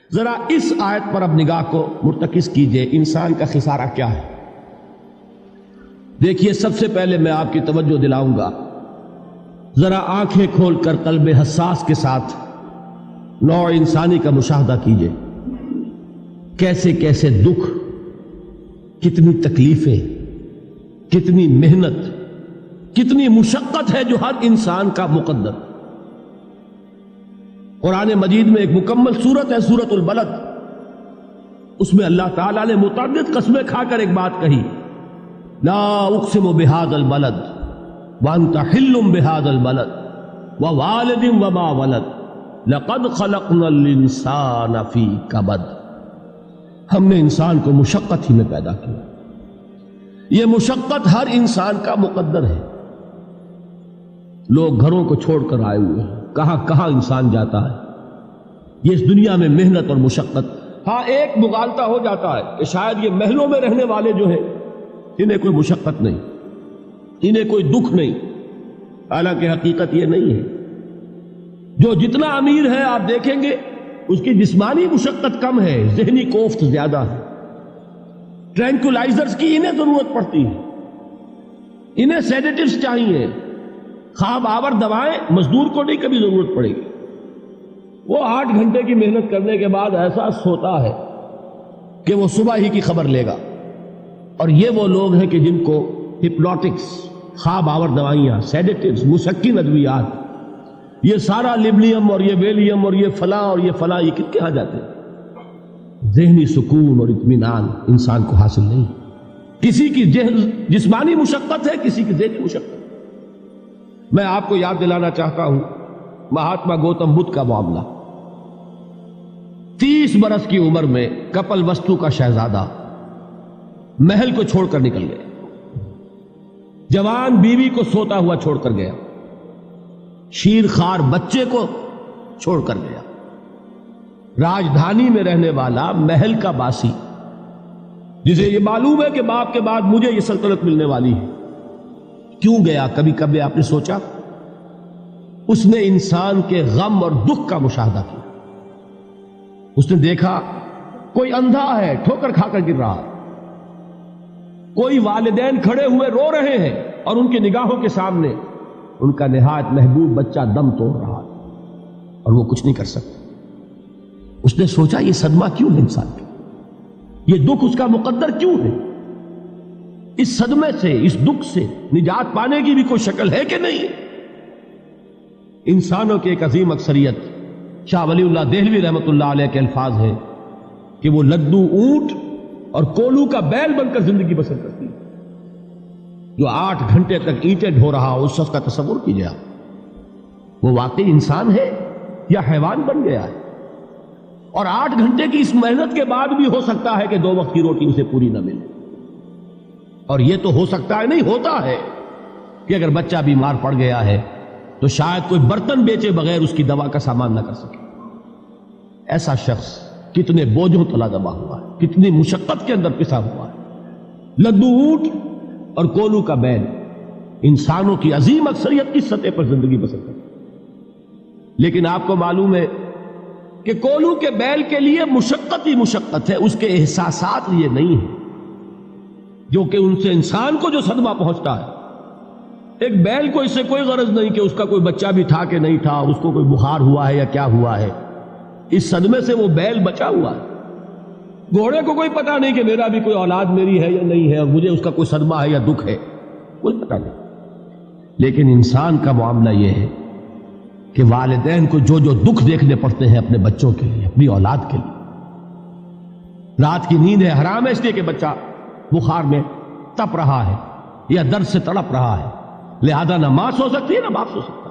ذرا اس آیت پر اب نگاہ کو مرتکز کیجئے، انسان کا خسارہ کیا ہے؟ دیکھیے، سب سے پہلے میں آپ کی توجہ دلاؤں گا، ذرا آنکھیں کھول کر قلب حساس کے ساتھ نوع انسانی کا مشاہدہ کیجئے، کیسے کیسے دکھ، کتنی تکلیفیں، کتنی محنت، کتنی مشقت ہے جو ہر انسان کا مقدر۔ قرآن مجید میں ایک مکمل سورت ہے، سورت البلد، اس میں اللہ تعالیٰ نے متعدد قسمیں کھا کر ایک بات کہی، لا اقسم بہذا البلد وانت حل بہذا البلد ووالد وما ولد لقد خلقنا الانسان فی کبد۔ ہم نے انسان کو مشقت ہی میں پیدا کیا، یہ مشقت ہر انسان کا مقدر ہے۔ لوگ گھروں کو چھوڑ کر آئے ہوئے ہیں، کہاں کہاں انسان جاتا ہے، یہ اس دنیا میں محنت اور مشقت۔ ہاں، ایک مغالطہ ہو جاتا ہے کہ شاید یہ محلوں میں رہنے والے جو ہیں انہیں کوئی مشقت نہیں، انہیں کوئی دکھ نہیں، حالانکہ حقیقت یہ نہیں ہے۔ جو جتنا امیر ہے آپ دیکھیں گے اس کی جسمانی مشقت کم ہے، ذہنی کوفت زیادہ ہے۔ ٹرینکولائزرز کی انہیں ضرورت پڑتی ہے، انہیں سیڈیٹیوز چاہیے، خواب آور دوائیں مزدور کو نہیں کبھی ضرورت پڑے گی۔ وہ 8 گھنٹے کی محنت کرنے کے بعد ایسا سوتا ہے کہ وہ صبح ہی کی خبر لے گا۔ اور یہ وہ لوگ ہیں کہ جن کو ہپنوٹکس، خواب آور دوائیاں، سیڈیٹیوز، مسکن ادویات، یہ سارا لیبلیم اور یہ ویلیم اور یہ فلاں اور یہ فلاں، یہ کہاں جاتے ہیں؟ ذہنی سکون اور اطمینان انسان کو حاصل نہیں۔ کسی کی جسمانی مشقت ہے، کسی کی ذہنی مشقت۔ میں آپ کو یاد دلانا چاہتا ہوں مہاتما گوتم بدھ کا معاملہ۔ 30 برس کی عمر میں کپل وستو کا شہزادہ محل کو چھوڑ کر نکل گیا، جوان بیوی کو سوتا ہوا چھوڑ کر گیا، شیر خوار بچے کو چھوڑ کر گیا۔ راجدھانی میں رہنے والا محل کا باسی، جسے یہ معلوم ہے کہ باپ کے بعد مجھے یہ سلطنت ملنے والی ہے، کیوں گیا؟ کبھی کبھی آپ نے سوچا؟ اس نے انسان کے غم اور دکھ کا مشاہدہ کیا۔ اس نے دیکھا کوئی اندھا ہے، ٹھوکر کھا کر گر رہا ہے، کوئی والدین کھڑے ہوئے رو رہے ہیں اور ان کی نگاہوں کے سامنے ان کا نہایت محبوب بچہ دم توڑ رہا ہے اور وہ کچھ نہیں کر سکتا۔ اس نے سوچا یہ صدمہ کیوں ہے انسان کا، یہ دکھ اس کا مقدر کیوں ہے؟ اس صدمے سے، اس دکھ سے نجات پانے کی بھی کوئی شکل ہے کہ نہیں؟ انسانوں کی ایک عظیم اکثریت، شاہ ولی اللہ دہلوی رحمۃ اللہ علیہ کے الفاظ ہیں کہ وہ لدو اونٹ اور کولو کا بیل بن کر زندگی بسر کرتی ہے۔ جو 8 گھنٹے تک اینٹیں ڈھو رہا ہو، اس شخص کا تصور کیجیے آپ، وہ واقعی انسان ہے یا حیوان بن گیا ہے؟ اور 8 گھنٹے کی اس محنت کے بعد بھی ہو سکتا ہے کہ 2 وقت کی روٹی اسے پوری نہ ملے۔ اور یہ تو ہو سکتا ہے، نہیں ہوتا ہے کہ اگر بچہ بیمار پڑ گیا ہے تو شاید کوئی برتن بیچے بغیر اس کی دوا کا سامان نہ کر سکے۔ ایسا شخص کتنے بوجھوں تلا دبا ہوا ہے، کتنی مشقت کے اندر پسا ہوا ہے۔ لدو اونٹ اور کولو کا بیل انسانوں کی عظیم اکثریت کی سطح پر زندگی بسر کرتی ہے۔ لیکن آپ کو معلوم ہے کہ کولو کے بیل کے لیے مشقت ہی مشقت ہے، اس کے احساسات یہ نہیں ہیں جو کہ ان سے انسان کو جو صدمہ پہنچتا ہے۔ ایک بیل کو اس سے کوئی غرض نہیں کہ اس کا کوئی بچہ بھی تھا کہ نہیں تھا، اس کو کوئی بخار ہوا ہے یا کیا ہوا ہے، اس صدمے سے وہ بیل بچا ہوا ہے۔ گھوڑے کو کوئی پتہ نہیں کہ میرا بھی کوئی اولاد میری ہے یا نہیں ہے، اور مجھے اس کا کوئی صدمہ ہے یا دکھ ہے، کوئی پتہ نہیں۔ لیکن انسان کا معاملہ یہ ہے کہ والدین کو جو جو دکھ دیکھنے پڑتے ہیں اپنے بچوں کے لیے، اپنی اولاد کے لیے۔ رات کی نیند ہے حرام ہے اس لیے کہ بچہ بخار میں تپ رہا ہے یا درد سے تڑپ رہا ہے، لہذا نہ ماں سو سکتی ہے نہ باپ سو سکتا۔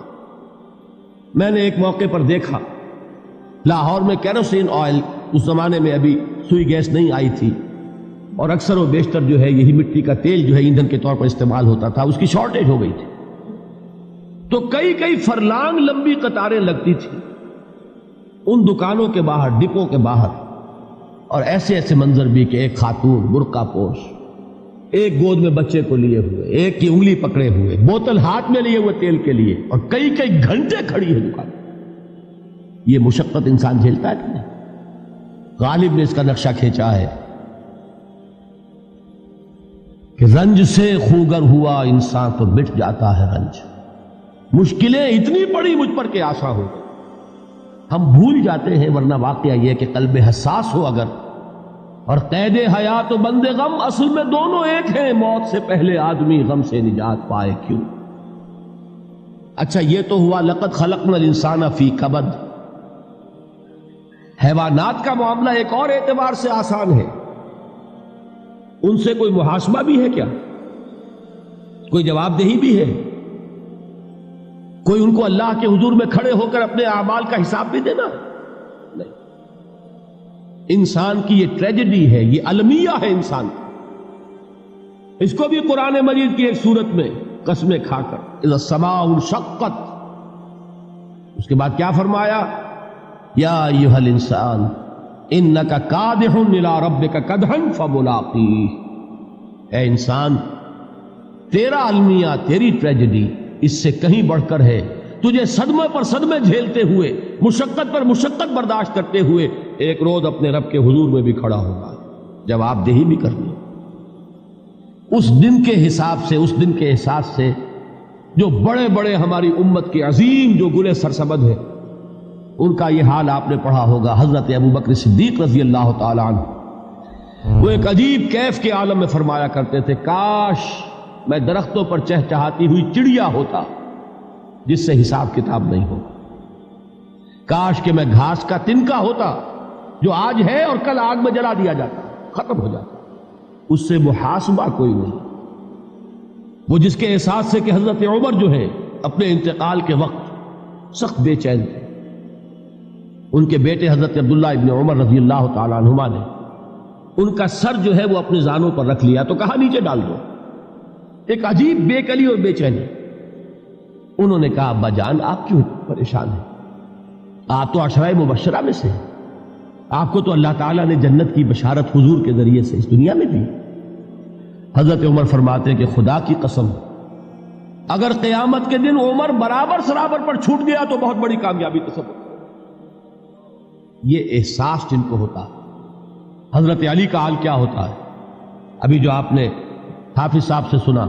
میں نے ایک موقع پر دیکھا، لاہور میں کیروسین آئل، اس زمانے میں ابھی سوئی گیس نہیں آئی تھی، اور اکثر و بیشتر جو ہے یہی مٹی کا تیل جو ہے ایندھن کے طور پر استعمال ہوتا تھا، اس کی شارٹیج ہو گئی تھی۔ تو کئی فرلانگ لمبی قطاریں لگتی تھی ان دکانوں کے باہر، ڈپوں کے باہر، اور ایسے ایسے منظر بھی کہ ایک خاتون برقع پوش، ایک گود میں بچے کو لیے ہوئے، ایک کی انگلی پکڑے ہوئے، بوتل ہاتھ میں لیے ہوئے تیل کے لیے، اور کئی گھنٹے کھڑی ہے دکان۔ یہ مشقت انسان جھیلتا ہے کہ نہیں؟ غالب نے اس کا نقشہ کھینچا ہے کہ رنج سے خوگر ہوا انسان تو مٹ جاتا ہے رنج. مشکلیں اتنی پڑی مجھ پر کہ آسان ہو گئی. ہم بھول جاتے ہیں، ورنہ واقعہ یہ کہ قلب حساس ہو اگر اور قید حیات و بند غم اصل میں دونوں ایک ہیں. موت سے پہلے آدمی غم سے نجات پائے کیوں؟ اچھا یہ تو ہوا لقد خلقنا الانسان فی کبد. حیوانات کا معاملہ ایک اور اعتبار سے آسان ہے. ان سے کوئی محاسبہ بھی ہے کیا؟ کوئی جواب دہی بھی ہے؟ کوئی ان کو اللہ کے حضور میں کھڑے ہو کر اپنے اعمال کا حساب بھی دینا؟ نہیں. انسان کی یہ ٹریجڈی ہے، یہ المیہ ہے انسان. اس کو بھی قرآن مجید کی ایک سورت میں قسمیں کھا کر اذا السماء انشقت، اس کے بعد کیا فرمایا؟ یا ایھا الانسان انک کادح الی ربک کدحا فملاقیہ. اے انسان، تیرا المیہ، تیری ٹریجڈی اس سے کہیں بڑھ کر ہے. تجھے صدمے پر صدمے جھیلتے ہوئے، مشقت پر مشقت برداشت کرتے ہوئے ایک روز اپنے رب کے حضور میں بھی کھڑا ہوگا، جواب دہی بھی کرنی. اس دن کے حساب سے، اس دن کے احساس سے جو بڑے بڑے ہماری امت کے عظیم جو گلے سرسبد ہیں، ان کا یہ حال آپ نے پڑھا ہوگا. حضرت ابوبکر صدیق رضی اللہ تعالی عنہ وہ ایک عجیب کیف کے عالم میں فرمایا کرتے تھے، کاش میں درختوں پر چہچہاتی ہوئی چڑیا ہوتا جس سے حساب کتاب نہیں ہو. کاش کہ میں گھاس کا تنکا ہوتا جو آج ہے اور کل آگ میں جلا دیا جاتا، ختم ہو جاتا، اس سے محاسبہ کوئی نہیں. وہ جس کے احساس سے کہ حضرت عمر جو ہے اپنے انتقال کے وقت سخت بے چین تھے. ان کے بیٹے حضرت عبداللہ ابن عمر رضی اللہ تعالی عنہما نے ان کا سر جو ہے وہ اپنے زانوں پر رکھ لیا تو کہا نیچے ڈال دو. ایک عجیب بے کلی اور بے چینی. انہوں نے کہا ابا جان آپ کیوں پریشان ہیں؟ آپ تو عشرہ مبشرہ میں سے ہیں. آپ کو تو اللہ تعالیٰ نے جنت کی بشارت حضور کے ذریعے سے اس دنیا میں دی. حضرت عمر فرماتے ہیں کہ خدا کی قسم اگر قیامت کے دن عمر برابر سرابر پر چھوٹ گیا تو بہت بڑی کامیابی تصور. یہ احساس جن کو ہوتا ہے. حضرت علی کا حال کیا ہوتا ہے؟ ابھی جو آپ نے حافظ صاحب سے سنا،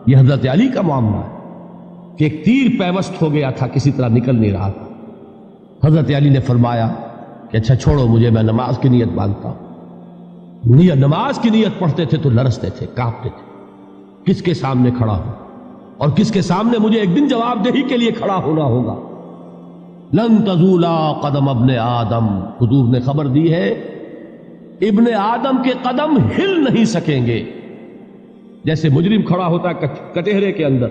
یہ حضرت علی کا معاملہ ہے کہ ایک تیر پیوست ہو گیا تھا، کسی طرح نکل نہیں رہا تھا. حضرت علی نے فرمایا کہ اچھا چھوڑو مجھے، میں نماز کی نیت باندھتا ہوں. نماز کی نیت پڑھتے تھے تو لرزتے تھے، کانپتے تھے. کس کے سامنے کھڑا ہوں اور کس کے سامنے مجھے ایک دن جواب دہی کے لیے کھڑا ہونا ہوگا. لن تزولا قدم ابن آدم، حضور نے خبر دی ہے ابن آدم کے قدم ہل نہیں سکیں گے. جیسے مجرم کھڑا ہوتا ہے کٹہرے کے اندر،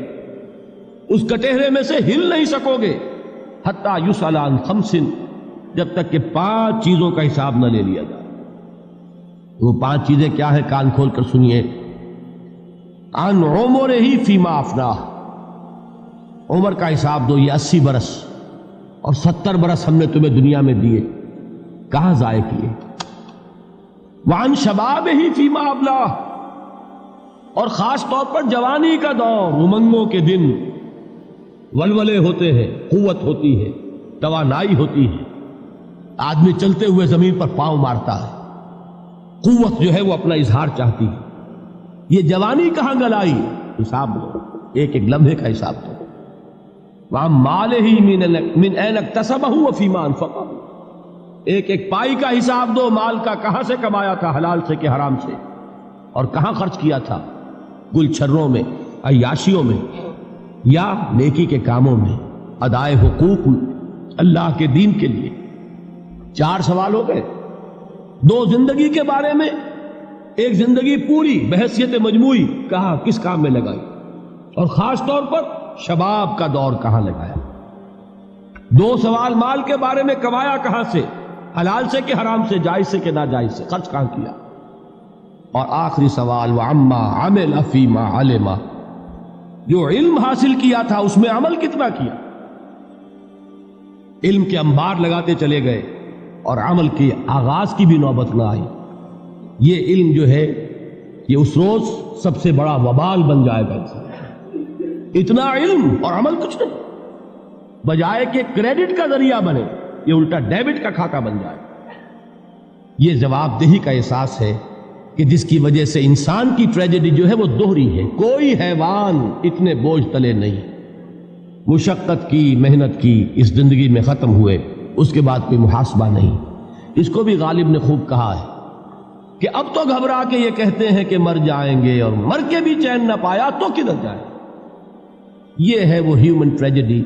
اس کٹہرے میں سے ہل نہیں سکو گے حتی یسأل عن خمس، جب تک کہ 5 چیزوں کا حساب نہ لے لیا جائے. وہ 5 چیزیں کیا ہیں؟ کان کھول کر سنیے. عن عمرہ فیما افناہ، عمر کا حساب دو. یہ 80 برس اور 70 برس ہم نے تمہیں دنیا میں دیے، کہاں ضائع کیے؟ وعن شبابہ فیما ابلاہ، اور خاص طور پر جوانی کا دور، امنگوں کے دن، ولولے ہوتے ہیں، قوت ہوتی ہے، توانائی ہوتی ہے، آدمی چلتے ہوئے زمین پر پاؤں مارتا ہے، قوت جو ہے وہ اپنا اظہار چاہتی ہے. یہ جوانی کہاں گلائی؟ حساب دو، ایک ایک لمحے کا حساب دو. وَعَن مَالِهِ مِنْ أَيْنَ اكْتَسَبَهُ وَفِيمَا أَنْفَقَهُ، ایک ایک پائی کا حساب دو. مال کا کہاں سے کمایا تھا، حلال سے کہ حرام سے، اور کہاں خرچ کیا تھا، گل چھروں میں، عیاشیوں میں، یا نیکی کے کاموں میں، ادائے حقوق اللہ کے دین کے لیے. 4 سوال ہو گئے. 2 زندگی کے بارے میں، ایک زندگی پوری بحیثیت مجموعی کہاں کس کام میں لگائی، اور خاص طور پر شباب کا دور کہاں لگایا. 2 سوال مال کے بارے میں، کمایا کہاں سے، حلال سے کہ حرام سے، جائز سے کہ ناجائز سے، خرچ کہاں کیا. اور آخری سوال وعما عمل فیما علم، جو علم حاصل کیا تھا اس میں عمل کتنا کیا. علم کے انبار لگاتے چلے گئے اور عمل کے آغاز کی بھی نوبت نہ آئی. یہ علم جو ہے یہ اس روز سب سے بڑا وبال بن جائے گا. اتنا علم اور عمل کچھ نہیں، بجائے کہ کریڈٹ کا ذریعہ بنے یہ الٹا ڈیبٹ کا کھاتہ بن جائے. یہ جواب دہی کا احساس ہے کہ جس کی وجہ سے انسان کی ٹریجڈی جو ہے وہ دوہری ہے. کوئی حیوان اتنے بوجھ تلے نہیں. مشقت کی، محنت کی، اس زندگی میں ختم ہوئے، اس کے بعد کوئی محاسبہ نہیں. اس کو بھی غالب نے خوب کہا ہے کہ اب تو گھبرا کے یہ کہتے ہیں کہ مر جائیں گے، اور مر کے بھی چین نہ پایا تو کدھر جائیں. یہ ہے وہ ہیومن ٹریجڈی